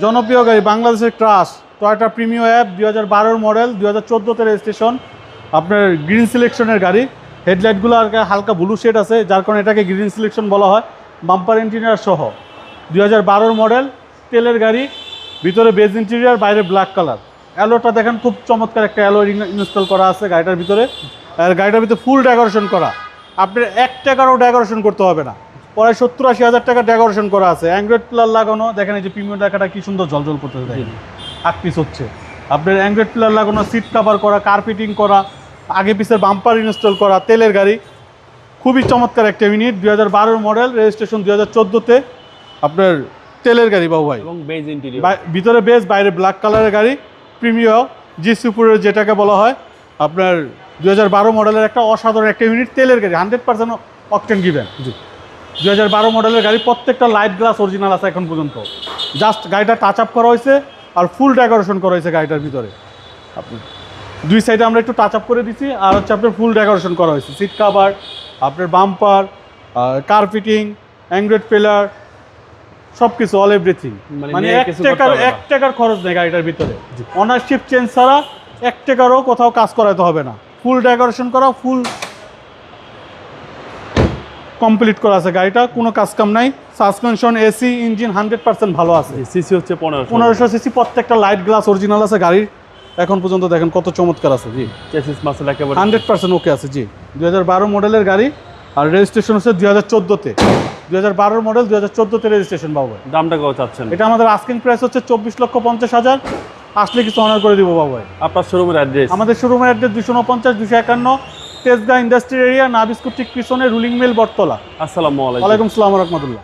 জনপ্রিয় গাড়ি বাংলাদেশের ক্রাশ টয়োটা প্রিমিয়াম অ্যাপ 2012 মডেল 2014তে রেজিস্ট্রেশন। আপনার গ্রিন সিলেকশনের গাড়ি, হেডলাইটগুলো আর হালকা ব্লু শেড আছে, যার কারণে এটাকে গ্রিন সিলেকশন বলা হয়। বাম্পার ইঞ্জিনিয়ার সহ 2012 মডেল, তেলের গাড়ি, ভিতরে বেজ ইন্টেরিয়ার, বাইরে ব্ল্যাক কালার। অ্যালোটা দেখেন খুব চমৎকার একটা অ্যালো ইনস্টল করা আছে গাড়িটার ভিতরে। আর গাড়িটার ভিতরে ফুল ডেকোরেশন করা, আপনার 1 টাকারও ডেকোরেশন করতে হবে না। প্রায় 70-80 হাজার টাকা ডেকোরেশন করা আছে। অ্যান্ড্রয়েড প্লার লাগানো, দেখেন এই যে প্রিমিয়াম লেখাটা কি সুন্দর ঝলঝল করতেছে, দেখেন আকপিস হচ্ছে। আপনার অ্যান্ড্রয়েড প্লার লাগানো, সিট কাভার করা, কার্পেটিং করা, আগে পিছের বাম্পার ইনস্টল করা, তেলের গাড়ি। খুবই চমৎকার একটা ইউনিট, 2012 মডেল, রেজিস্ট্রেশন 2014তে। আপনার তেলের গাড়ি বাবু ভাই, এবং বেজ ইন্টেরিয়র, ভিতরে বেজ, বাইরে ব্ল্যাক কালারের গাড়ি, প্রিমিয়াম জি সুপারের যেটাকে বলা হয়। আপনার 2012 মডেলের একটা অসাধারণ একটা ইউনিট, তেলের গাড়ি, 100% অকটেন গিভেন। জি, 2012 মডেলের গাড়ি, প্রত্যেকটা লাইট গ্লাস অরিজিনাল আছে এখন পর্যন্ত। জাস্ট গাড়িটা টাচ আপ করা হয়েছে আর ফুল ডেকোরেশন করা হয়েছে গাড়িটার ভিতরে। আপনি দুই সাইডে আমরা একটু টাচ আপ করে দিচ্ছি, আর হচ্ছে আপনার ফুল ডেকোরেশন করা হয়েছে। সিট কাভার, আপনার বাম্পার, কার্পেটিং, অ্যান্ড্রয়েড প্লার, সব কিছু, অল এভরিথিং। মানে 1 টাকার খরচ নেই গাড়িটার ভিতরে। অনারশিপ চেঞ্জ ছাড়া 1 টাকারও কোথাও কাজ করাতে হবে না। ফুল ডেকোরেশন করা, ফুল কমপ্লিট করা আছে গাড়িটা, কোনো কাজ কাম নাই। সাসপেনশন, এসি, ইঞ্জিন 100% ভালো আছে। সিসি হচ্ছে 1500 সিসি, প্রত্যেকটা লাইট গ্লাস অরিজিনাল আছে গাড়ির। এখন পর্যন্ত দেখেন কত চমৎকার আছে। জি, চেসিস মাসল একেবারে 100% ওকে আছে। জি, 2012 মডেলের গাড়ি, আর রেজিস্ট্রেশন হচ্ছে 2014তে। 2012 মডেল, 2014তে রেজিস্ট্রেশন বাবু ভাই। দামটা কত চাচ্ছেন? এটা আমাদের আস্কিং প্রাইস হচ্ছে 24,50,000। আসলে কিছু অনার করে দিব বাবু ভাই। আপনার শোরুমের অ্যাড্রেস? আমাদের শোরুমের অ্যাড্রেস 249-251 তেজগাঁ ইন্ডাস্ট্রিয়াল এরিয়া, নাবিস্কুট ঠিক পিছনে, রুলিং মিল, বটতলা। আসসালামু আলাইকুম। ওয়ালাইকুম আসসালাম ওয়া রাহমাতুল্লাহ।